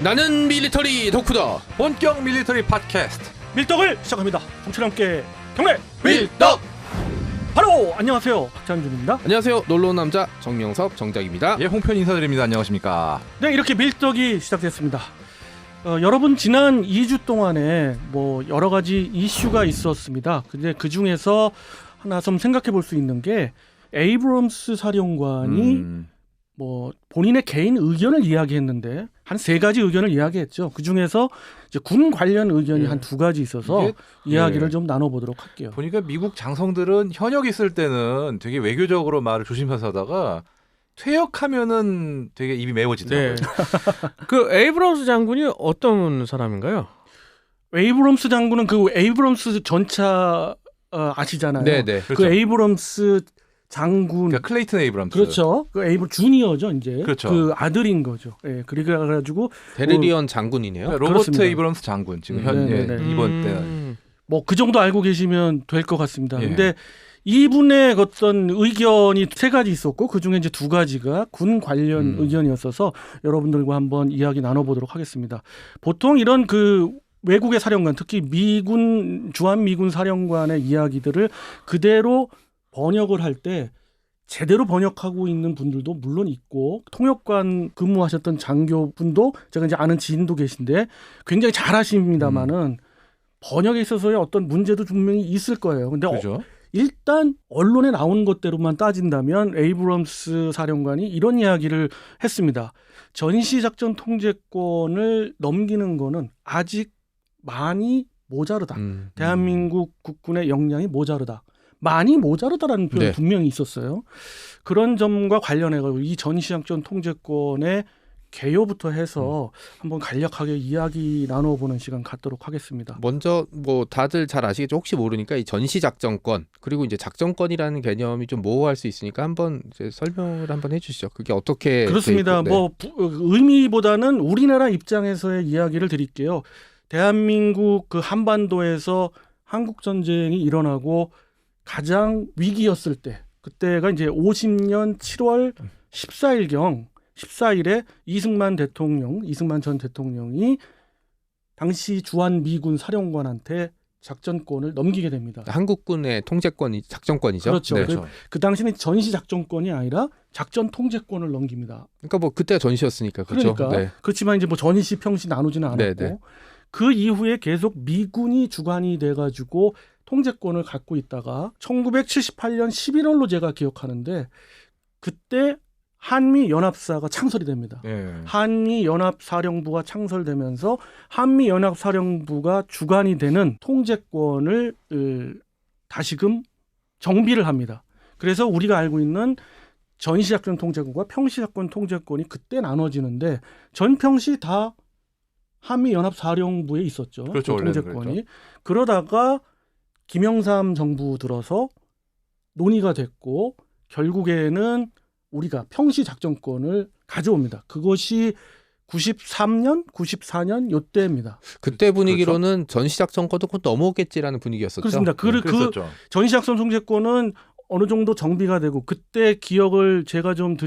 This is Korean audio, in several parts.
나는 밀리터리 덕후다. 본격 밀리터리 팟캐스트 밀떡을 시작합니다. 정철 함께 경례 밀떡. 바로 안녕하세요, 박찬준입니다. 안녕하세요, 놀러온 남자 정명섭 정작입니다. 예, 홍편 인사드립니다. 안녕하십니까. 네, 이렇게 밀떡이 시작됐습니다. 여러분 지난 2주 동안에 뭐 여러 가지 이슈가 있었습니다. 근데 그 중에서 하나 좀 생각해 볼 수 있는 게 에이브럼스 사령관이 뭐 본인의 개인 의견을 이야기했는데 한 3가지 의견을 이야기했죠. 그 중에서 이제 군 관련 의견이 한 2가지 있어서 이야기를 좀 나눠보도록 할게요. 보니까 미국 장성들은 현역 있을 때는 되게 외교적으로 말을 조심해서 하다가 퇴역하면은 되게 입이 매워지더라고요. 네. 그 에이브럼스 장군이 어떤 사람인가요? 에이브럼스 장군은 그 에이브럼스 전차 아시잖아요. 네네. 그 그렇죠. 에이브럼스 장군, 그러니까 클레이튼 에이브럼스. 그렇죠. 그 에이브 주니어죠, 이제. 그렇죠. 그 아들인 거죠. 예, 그래가지고 데르리언 장군이네요. 그러니까 로버트 그렇습니다. 에이브럼스 장군 지금 네네네. 이번 때는. 뭐 그 정도 알고 계시면 될 것 같습니다. 예. 근데 이분의 어떤 의견이 3가지 있었고 그 중에 이제 2가지가 군 관련 의견이었어서 여러분들과 한번 이야기 나눠보도록 하겠습니다. 보통 이런 그 외국의 사령관, 특히 미군 주한미군 사령관의 이야기들을 그대로 번역을 할 때 제대로 번역하고 있는 분들도 물론 있고 통역관 근무하셨던 장교분도 제가 이제 아는 지인도 계신데 굉장히 잘하십니다만은 번역에 있어서의 어떤 문제도 분명히 있을 거예요. 근데 그렇죠. 일단 언론에 나온 것대로만 따진다면 에이브럼스 사령관이 이런 이야기를 했습니다. 전시작전 통제권을 넘기는 거는 아직 많이 모자르다. 대한민국 국군의 역량이 모자르다. 많이 모자르다라는 표현이 네. 분명히 있었어요. 그런 점과 관련해서 이 전시작전 통제권의 개요부터 해서 한번 간략하게 이야기 나눠보는 시간 갖도록 하겠습니다. 먼저 뭐 다들 잘 아시겠죠. 혹시 모르니까 이 전시 작전권 그리고 이제 작전권이라는 개념이 좀 모호할 수 있으니까 한번 이제 설명을 한번 해주시죠. 그게 어떻게 그렇습니다. 돼 있고, 의미보다는 우리나라 입장에서의 이야기를 드릴게요. 대한민국 그 한반도에서 한국 전쟁이 일어나고 가장 위기였을 때, 그때가 이제 50년 7월 14일에 이승만 전 대통령이 당시 주한미군 사령관한테 작전권을 넘기게 됩니다. 한국군의 통제권이 작전권이죠. 그렇죠. 네. 그 당시는 전시 작전권이 아니라 작전 통제권을 넘깁니다. 그러니까 뭐 그때가 전시였으니까 그렇죠. 그러니까 네. 그렇지만 이제 뭐 전시 평시 나누지는 않았고 네. 그 이후에 계속 미군이 주관이 돼가지고 통제권을 갖고 있다가 1978년 11월로 제가 기억하는데 그때 한미연합사가 창설이 됩니다. 예. 한미연합사령부가 창설되면서 한미연합사령부가 주관이 되는 통제권을 다시금 정비를 합니다. 그래서 우리가 알고 있는 전시작전 통제권과 평시작전 통제권이 그때 나눠지는데 전평시 다 한미연합사령부에 있었죠. 그렇죠, 그 원래는 통제권이. 그랬죠. 그러다가 김영삼 정부 들어서 논의가 됐고 결국에는 우리가 평시 작전권을 가져옵니다. 그것이 93년, 94년 요때입니다. 그때 분위기로는 전시 작전권도 곧 넘어오겠지라는 분위기였었죠. 그렇습니다. 그 그랬었죠. 전시작전 통제권은 어느 정도 정비가 되고 그때 기억을 제가 좀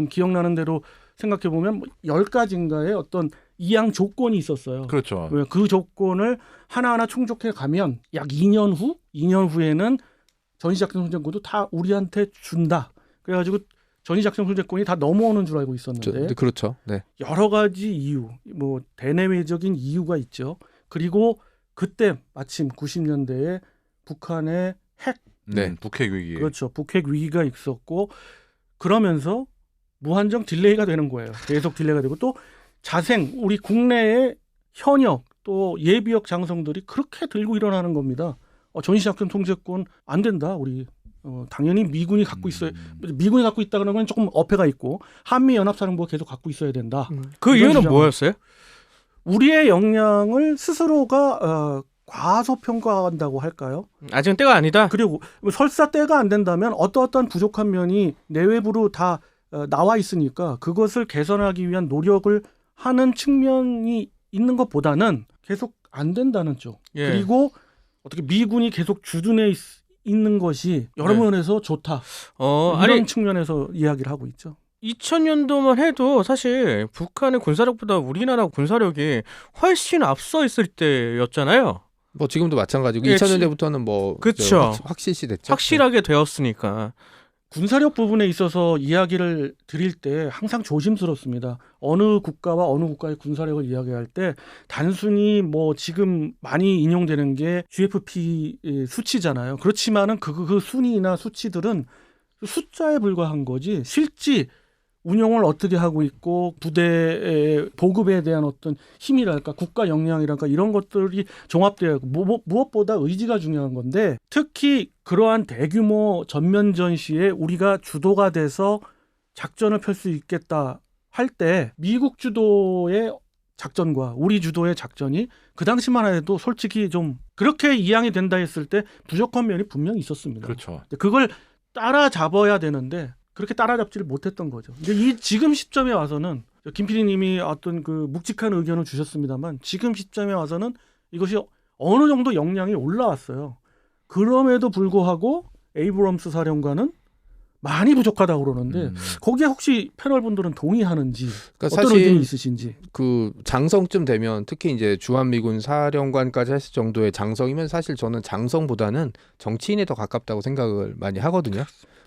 기억나는 대로 생각해 보면 10가지인가의 어떤 이양 조건이 있었어요. 그렇죠. 그 조건을 하나하나 충족해 가면 약 2년 후에는 전시작전 통제권도 다 우리한테 준다. 그래가지고 전시작전 통제권이 다 넘어오는 줄 알고 있었는데 그렇죠. 네. 여러 가지 이유, 뭐 대내외적인 이유가 있죠. 그리고 그때 마침 90년대에 북한의 핵, 네. 북핵 위기. 그렇죠. 북핵 위기가 있었고 그러면서 무한정 딜레이가 되는 거예요. 계속 딜레이가 되고 또 자생, 우리 국내의 현역 또 예비역 장성들이 그렇게 들고 일어나는 겁니다. 전시작전 통제권 안 된다. 우리 당연히 미군이 갖고 있어야 미군이 갖고 있다 그러면 조금 어폐가 있고 한미연합사령부가 계속 갖고 있어야 된다. 그 이런 이유는 주장. 뭐였어요? 우리의 역량을 스스로가 과소평가한다고 할까요? 아직은 때가 아니다. 그리고 설사 때가 안 된다면 어떠한 부족한 면이 내외부로 다 나와 있으니까 그것을 개선하기 위한 노력을 하는 측면이 있는 것보다는 계속 안 된다는 쪽. 예. 그리고 어떻게 미군이 계속 주둔해 있는 것이 여러 네. 면에서 좋다. 이런 아니 측면에서 이야기를 하고 있죠. 2000년도만 해도 사실 북한의 군사력보다 우리나라 군사력이 훨씬 앞서 있을 때였잖아요. 뭐 지금도 마찬가지고 예, 2000년대부터는 뭐 그쵸. 확실시 됐죠. 확실하게 되었으니까. 군사력 부분에 있어서 이야기를 드릴 때 항상 조심스럽습니다. 어느 국가와 어느 국가의 군사력을 이야기할 때 단순히 뭐 지금 많이 인용되는 게 GFP 수치잖아요. 그렇지만은 그 순위나 수치들은 숫자에 불과한 거지 실제 운용을 어떻게 하고 있고 부대의 보급에 대한 어떤 힘이랄까 국가 역량이랄까 이런 것들이 종합되어 있고 무엇보다 의지가 중요한 건데 특히 그러한 대규모 전면 전시에 우리가 주도가 돼서 작전을 펼 수 있겠다 할 때 미국 주도의 작전과 우리 주도의 작전이 그 당시만 해도 솔직히 좀 그렇게 이양이 된다 했을 때 부족한 면이 분명히 있었습니다. 그렇죠. 그걸 따라잡아야 되는데 그렇게 따라잡지를 못했던 거죠. 근데 이 지금 시점에 와서는 김 PD님이 어떤 그 묵직한 의견을 주셨습니다만 지금 시점에 와서는 이것이 어느 정도 역량이 올라왔어요. 그럼에도 불구하고 에이브럼스 사령관은 많이 부족하다고 그러는데 거기에 혹시 패널 분들은 동의하는지 그러니까 어떤 사실 의견이 있으신지. 그 장성쯤 되면 특히 이제 주한미군 사령관까지 했을 정도의 장성이면 사실 저는 장성보다는 정치인에 더 가깝다고 생각을 많이 하거든요.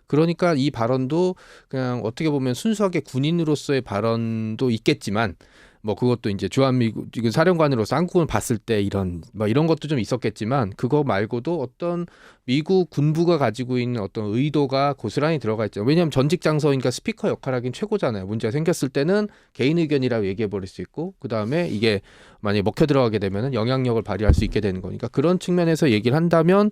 그러니까 이 발언도 그냥 어떻게 보면 순수하게 군인으로서의 발언도 있겠지만 뭐 그것도 이제 주한미군 사령관으로서 한국을 봤을 때 이런 것도 좀 있었겠지만 그거 말고도 어떤 미국 군부가 가지고 있는 어떤 의도가 고스란히 들어가 있죠. 왜냐하면 전직 장성이니까 스피커 역할하긴 최고잖아요. 문제가 생겼을 때는 개인 의견이라고 얘기해 버릴 수 있고 그 다음에 이게 만약에 먹혀 들어가게 되면은 영향력을 발휘할 수 있게 되는 거니까 그런 측면에서 얘기를 한다면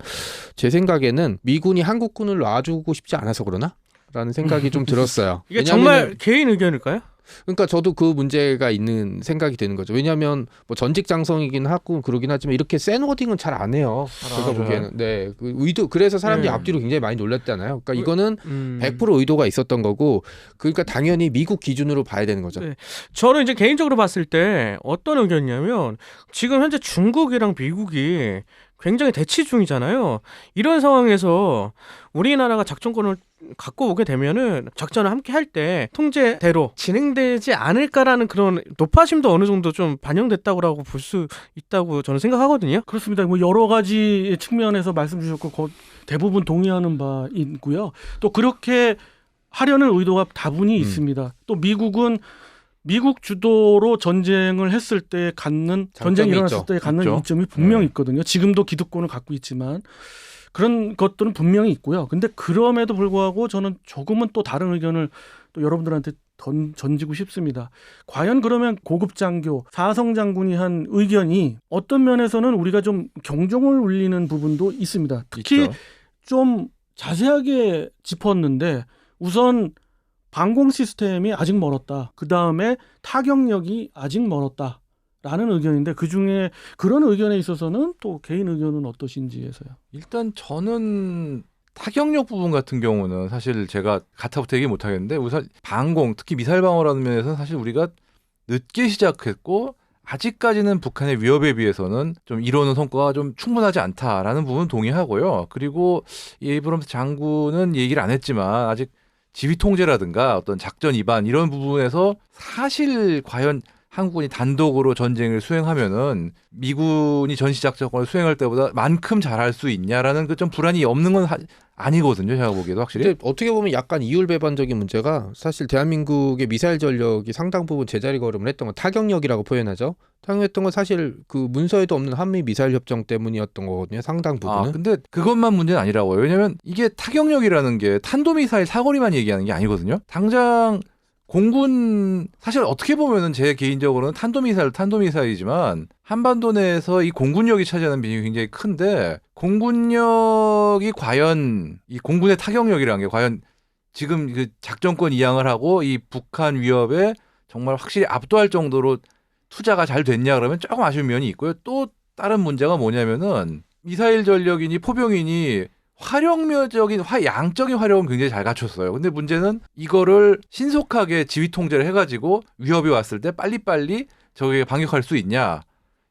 제 생각에는 미군이 한국군을 놔주고 싶지 않아서 그러나? 라는 생각이 좀 들었어요. 이게 정말 개인 의견일까요? 그러니까 저도 그 문제가 있는 생각이 드는 거죠. 왜냐하면 뭐 전직 장성이긴 하고 그러긴 하지만 이렇게 센 워딩은 잘 안 해요. 제가 보기에는 네, 그 의도 그래서 사람들이 네. 앞뒤로 굉장히 많이 놀랐잖아요. 그러니까 이거는 100% 의도가 있었던 거고, 그러니까 당연히 미국 기준으로 봐야 되는 거죠. 네. 저는 이제 개인적으로 봤을 때 어떤 의견이냐면 지금 현재 중국이랑 미국이 굉장히 대치 중이잖아요. 이런 상황에서 우리나라가 작전권을 갖고 오게 되면은 작전을 함께 할 때 통제대로 진행되지 않을까라는 그런 높아심도 어느 정도 좀 반영됐다고 볼 수 있다고 저는 생각하거든요. 그렇습니다. 뭐 여러 가지 측면에서 말씀 주셨고 대부분 동의하는 바 있고요. 또 그렇게 하려는 의도가 다분히 있습니다. 또 미국은 미국 주도로 전쟁을 했을 때 갖는 전쟁이 일어났을 때 갖는 있죠. 이점이 분명히 있거든요. 지금도 기득권을 갖고 있지만 그런 것들은 분명히 있고요. 근데 그럼에도 불구하고 저는 조금은 또 다른 의견을 또 여러분들한테 던지고 싶습니다. 과연 그러면 고급 장교 사성 장군이 한 의견이 어떤 면에서는 우리가 좀 경종을 울리는 부분도 있습니다. 특히 있죠. 좀 자세하게 짚었는데 우선 방공 시스템이 아직 멀었다. 그 다음에 타격력이 아직 멀었다. 라는 의견인데 그중에 그런 의견에 있어서는 또 개인 의견은 어떠신지 해서요. 일단 저는 타격력 부분 같은 경우는 사실 제가 가타부터 얘기 못 하겠는데 우선 방공, 특히 미사일 방어라는 면에서는 사실 우리가 늦게 시작했고 아직까지는 북한의 위협에 비해서는 좀 이루는 성과가 좀 충분하지 않다라는 부분은 동의하고요. 그리고 에이브럼스 장군은 얘기를 안 했지만 아직 지휘 통제라든가 어떤 작전 위반 이런 부분에서 사실 과연 한국군이 단독으로 전쟁을 수행하면은 미군이 전시작전권을 수행할 때보다 만큼 잘할 수 있냐라는 그 좀 불안이 없는 건 아니거든요. 제가 보기에도 확실히. 근데 어떻게 보면 약간 이율배반적인 문제가 사실 대한민국의 미사일 전력이 상당 부분 제자리 걸음을 했던 건 타격력이라고 표현하죠. 타격했던 건 사실 그 문서에도 없는 한미 미사일 협정 때문이었던 거거든요. 상당 부분은. 근데 그것만 문제는 아니라고요. 왜냐하면 이게 타격력이라는 게 탄도미사일 사거리만 얘기하는 게 아니거든요. 당장 공군 사실 어떻게 보면은 제 개인적으로는 탄도미사일이지만 한반도 내에서 이 공군력이 차지하는 비중이 굉장히 큰데 공군력이 과연 이 공군의 타격력이라는 게 과연 지금 그 작전권 이양을 하고 이 북한 위협에 정말 확실히 압도할 정도로 투자가 잘 됐냐 그러면 조금 아쉬운 면이 있고요. 또 다른 문제가 뭐냐면은 미사일 전력이니 포병이니 양적인 활용은 굉장히 잘 갖췄어요. 근데 문제는 이거를 신속하게 지휘 통제를 해가지고 위협이 왔을 때 빨리빨리 저게 반격할 수 있냐.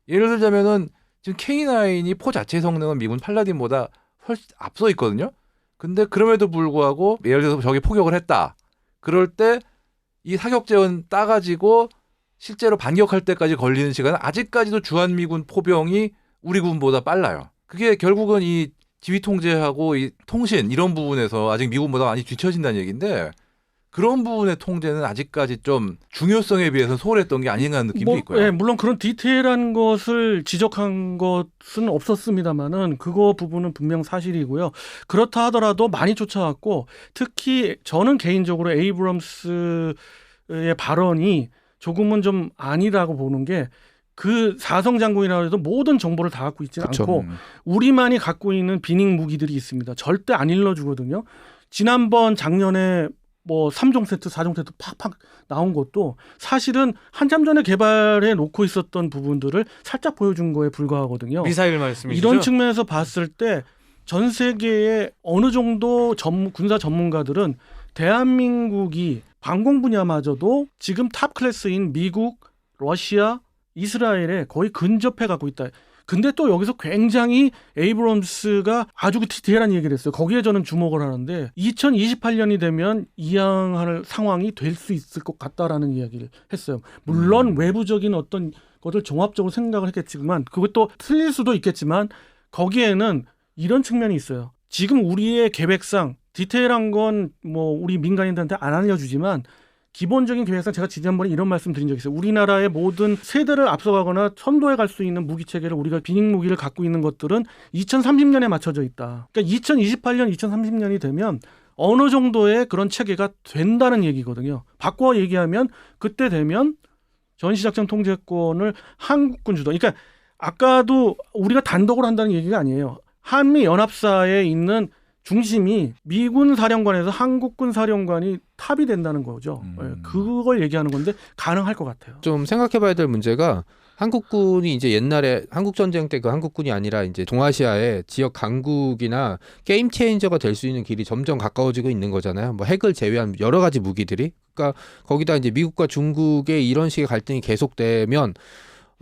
예를 들자면은 지금 K9이 포 자체 성능은 미군 팔라딘보다 훨씬 앞서 있거든요. 근데 그럼에도 불구하고 예를 들어서 저게 포격을 했다. 그럴 때 이 사격 재원 따가지고 실제로 반격할 때까지 걸리는 시간은 아직까지도 주한미군 포병이 우리 군보다 빨라요. 그게 결국은 이 지휘 통제하고 이 통신 이런 부분에서 아직 미군보다 많이 뒤처진다는 얘기인데 그런 부분의 통제는 아직까지 좀 중요성에 비해서 소홀했던 게 아닌가 하는 느낌도 있고요. 예, 물론 그런 디테일한 것을 지적한 것은 없었습니다만은 그거 부분은 분명 사실이고요. 그렇다 하더라도 많이 쫓아왔고 특히 저는 개인적으로 에이브럼스의 발언이 조금은 좀 아니라고 보는 게 그 사성 장군이라고 해도 모든 정보를 다 갖고 있지는 그쵸. 않고 우리만이 갖고 있는 비닉 무기들이 있습니다. 절대 안 일러주거든요. 지난번 작년에 뭐 3종 세트, 4종 세트 팍팍 나온 것도 사실은 한참 전에 개발해 놓고 있었던 부분들을 살짝 보여준 거에 불과하거든요. 미사일 말씀이시죠? 이런 측면에서 봤을 때 전 세계의 어느 정도 군사 전문가들은 대한민국이 방공 분야마저도 지금 탑 클래스인 미국, 러시아, 이스라엘에 거의 근접해 가고 있다. 근데 또 여기서 굉장히 에이브럼스가 아주 디테일한 얘기를 했어요. 거기에 저는 주목을 하는데 2028년이 되면 이양할 상황이 될 수 있을 것 같다라는 이야기를 했어요. 물론 외부적인 어떤 것을 종합적으로 생각을 했겠지만 그것도 틀릴 수도 있겠지만 거기에는 이런 측면이 있어요. 지금 우리의 계획상 디테일한 건 뭐 우리 민간인들한테 안 알려주지만 기본적인 계획상 제가 지난번에 이런 말씀 드린 적이 있어요. 우리나라의 모든 세대를 앞서가거나 선도해 갈 수 있는 무기 체계를 우리가 비닉 무기를 갖고 있는 것들은 2030년에 맞춰져 있다. 그러니까 2028년, 2030년이 되면 어느 정도의 그런 체계가 된다는 얘기거든요. 바꿔 얘기하면 그때 되면 전시작전 통제권을 한국군 주도. 그러니까 아까도 우리가 단독으로 한다는 얘기가 아니에요. 한미 연합사에 있는 중심이 미군 사령관에서 한국군 사령관이 탑이 된다는 거죠. 그걸 얘기하는 건데 가능할 것 같아요. 좀 생각해봐야 될 문제가 한국군이 이제 옛날에 한국전쟁 때 그 한국군이 아니라 이제 동아시아의 지역 강국이나 게임 체인저가 될 수 있는 길이 점점 가까워지고 있는 거잖아요. 뭐 핵을 제외한 여러 가지 무기들이. 그러니까 거기다 이제 미국과 중국의 이런 식의 갈등이 계속되면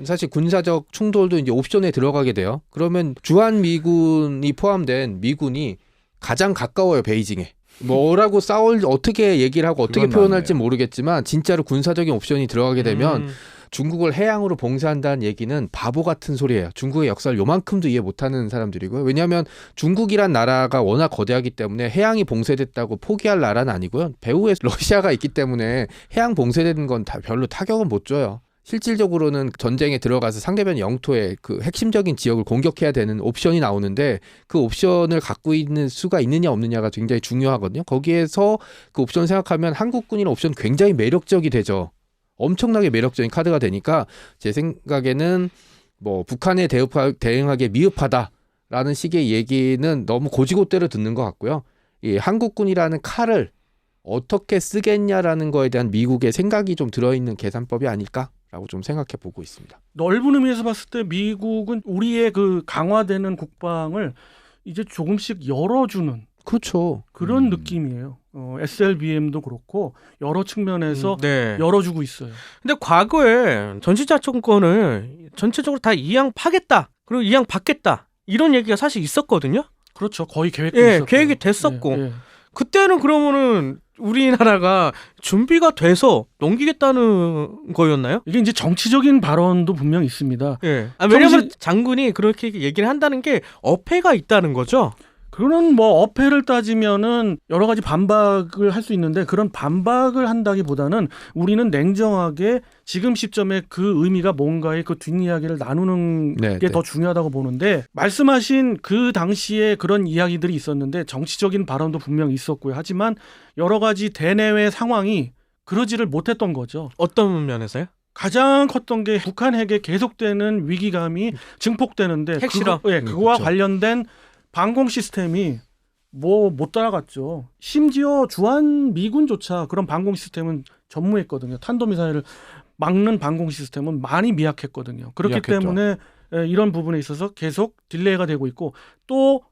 사실 군사적 충돌도 이제 옵션에 들어가게 돼요. 그러면 주한 미군이 포함된 미군이 가장 가까워요, 베이징에. 뭐라고 어떻게 얘기를 하고 어떻게 표현할지 맞네요. 모르겠지만 진짜로 군사적인 옵션이 들어가게 되면 중국을 해양으로 봉쇄한다는 얘기는 바보 같은 소리예요. 중국의 역사를 요만큼도 이해 못하는 사람들이고요. 왜냐하면 중국이란 나라가 워낙 거대하기 때문에 해양이 봉쇄됐다고 포기할 나라는 아니고요. 배후에 러시아가 있기 때문에 해양 봉쇄되는 건 별로 타격은 못 줘요. 실질적으로는 전쟁에 들어가서 상대편 영토의 그 핵심적인 지역을 공격해야 되는 옵션이 나오는데 그 옵션을 갖고 있는 수가 있느냐 없느냐가 굉장히 중요하거든요. 거기에서 그 옵션 생각하면 한국군이라는 옵션 굉장히 매력적이 되죠. 엄청나게 매력적인 카드가 되니까 제 생각에는 뭐 북한에 대응하기에 미흡하다라는 식의 얘기는 너무 고지고대로 듣는 것 같고요. 이 한국군이라는 칼을 어떻게 쓰겠냐라는 거에 대한 미국의 생각이 좀 들어있는 계산법이 아닐까라고 좀 생각해 보고 있습니다. 넓은 의미에서 봤을 때 미국은 우리의 그 강화되는 국방을 이제 조금씩 열어주는 그렇죠. 그런 느낌이에요. SLBM도 그렇고 여러 측면에서 네. 열어주고 있어요. 근데 과거에 전시작전권을 전체적으로 다 이양파겠다. 그리고 이양받겠다. 이런 얘기가 사실 있었거든요. 그렇죠. 거의 계획도 예, 있었고. 계획이 됐었고. 예, 예. 그때는 그러면은 우리나라가 준비가 돼서 넘기겠다는 거였나요? 이게 이제 정치적인 발언도 분명 있습니다. 예. 왜냐면 장군이 그렇게 얘기를 한다는 게 어폐가 있다는 거죠. 그거는 뭐 어폐를 따지면은 여러 가지 반박을 할 수 있는데 그런 반박을 한다기보다는 우리는 냉정하게 지금 시점에 그 의미가 뭔가의 그 뒷이야기를 나누는 게 더 중요하다고 보는데 말씀하신 그 당시에 그런 이야기들이 있었는데 정치적인 발언도 분명 있었고요. 하지만 여러 가지 대내외 상황이 그러지를 못했던 거죠. 어떤 면에서요? 가장 컸던 게 북한 핵에 계속되는 위기감이 증폭되는데 핵실험. 그거와 그렇죠. 관련된 방공 시스템이 뭐 못 따라갔죠. 심지어 주한 미군조차 그런 방공 시스템은 전무했거든요. 탄도미사일을 막는 방공 시스템은 많이 미약했거든요. 그렇기 미약했죠. 때문에 이런 부분에 있어서 계속 딜레이가 되고 있고 또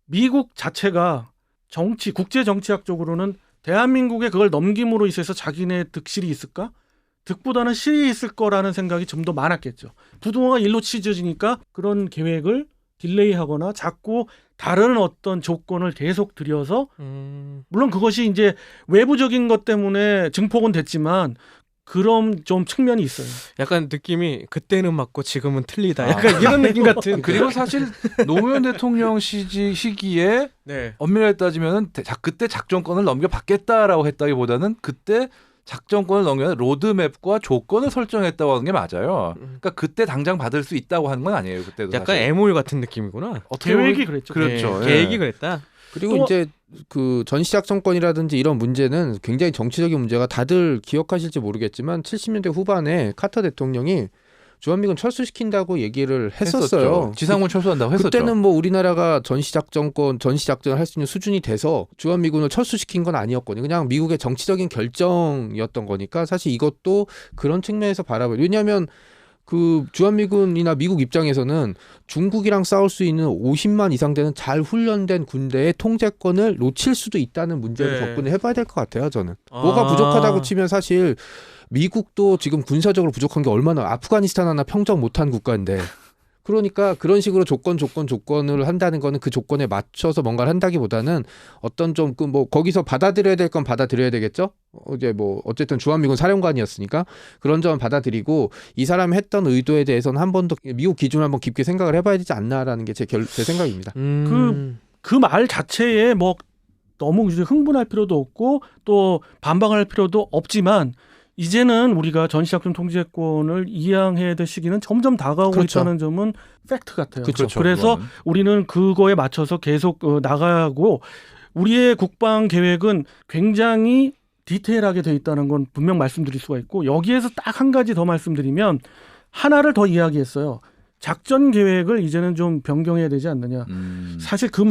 미국 자체가 국제 정치학적으로는 대한민국에 그걸 넘김으로 있어서 자기네 득실이 있을까? 득보다는 실이 있을 거라는 생각이 좀 더 많았겠죠. 부동어가 일로 치져지니까 그런 계획을 딜레이하거나 자꾸 다른 어떤 조건을 계속 들여서 물론 그것이 이제 외부적인 것 때문에 증폭은 됐지만 그런 좀 측면이 있어요. 약간 느낌이 그때는 맞고 지금은 틀리다. 약간 이런 느낌 같은. 그리고 사실 노무현 대통령 시기에 네. 엄밀하게 따지면은 그때 작전권을 넘겨받겠다라고 했다기보다는 그때 작전권을 넘기면 로드맵과 조건을 설정했다고 하는 게 맞아요. 그러니까 그때 당장 받을 수 있다고 하는 건 아니에요. 그때도 약간 사실. MOU 같은 느낌이구나. 계획이 그랬죠. 그렇죠. 네, 예. 계획이 그랬다. 그리고 또- 이제 그 전시작전권이라든지 이런 문제는 굉장히 정치적인 문제가 다들 기억하실지 모르겠지만 70년대 후반에 카터 대통령이 주한미군 철수시킨다고 얘기를 했었어요. 지상군 철수한다고 했었죠. 그때는 뭐 우리나라가 전시작전을 할 수 있는 수준이 돼서 주한미군을 철수시킨 건 아니었거든요. 그냥 미국의 정치적인 결정이었던 거니까 사실 이것도 그런 측면에서 바라봐요. 왜냐하면 그 주한미군이나 미국 입장에서는 중국이랑 싸울 수 있는 50만 이상 되는 잘 훈련된 군대의 통제권을 놓칠 수도 있다는 문제를 네. 접근을 해봐야 될 것 같아요. 저는 뭐가 부족하다고 치면 사실 미국도 지금 군사적으로 부족한 게 얼마나 아프가니스탄 하나 평정 못한 국가인데 그러니까 그런 식으로 조건을 한다는 거는 그 조건에 맞춰서 뭔가를 한다기보다는 어떤 좀 그 뭐 거기서 받아들여야 될 건 받아들여야 되겠죠. 이제 뭐 어쨌든 주한미군 사령관이었으니까 그런 점은 받아들이고 이 사람이 했던 의도에 대해서는 한 번 더 미국 기준을 한번 깊게 생각을 해봐야 되지 않나라는 게 제 생각입니다. 그 말 자체에 뭐 너무 흥분할 필요도 없고 또 반박할 필요도 없지만 이제는 우리가 전시작전 통제권을 이양해야 될 시기는 점점 다가오고 그렇죠. 있다는 점은 팩트 같아요. 그렇죠. 그래서 그거는. 우리는 그거에 맞춰서 계속 나가고 우리의 국방 계획은 굉장히 디테일하게 돼 있다는 건 분명 말씀드릴 수가 있고 여기에서 딱 한 가지 더 말씀드리면 하나를 더 이야기했어요. 작전 계획을 이제는 좀 변경해야 되지 않느냐. 사실 그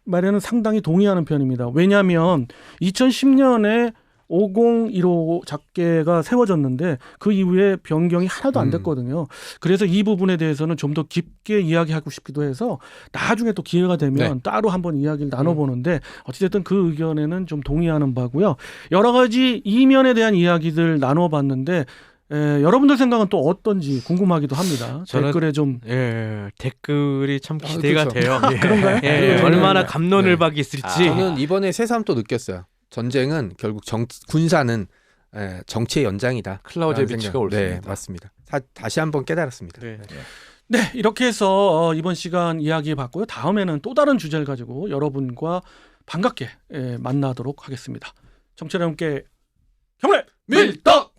말에는 상당히 동의하는 편입니다. 왜냐하면 2010년에 5015 작계가 세워졌는데 그 이후에 변경이 하나도 안 됐거든요. 그래서 이 부분에 대해서는 좀 더 깊게 이야기하고 싶기도 해서 나중에 또 기회가 되면 따로 한번 이야기를 나눠보는데 어찌됐든 그 의견에는 좀 동의하는 바고요. 여러 가지 이면에 대한 이야기들 나눠봤는데 여러분들 생각은 또 어떤지 궁금하기도 합니다. 저는- 댓글에 좀 예, 댓글이 참 기대가 그렇죠. 돼요. 그런가요? 예, 저는- 얼마나 감론을박이 네. 있을지. 저는 이번에 새삼 또 느꼈어요. 전쟁은 결국 군사는 정치의 연장이다. 클라우제비치가 옳습니다. 네, 맞습니다. 다시 한번 깨달았습니다. 네. 네, 이렇게 해서 이번 시간 이야기해봤고요. 다음에는 또 다른 주제를 가지고 여러분과 반갑게 만나도록 하겠습니다. 청취자 여러분께 경례 밀떡!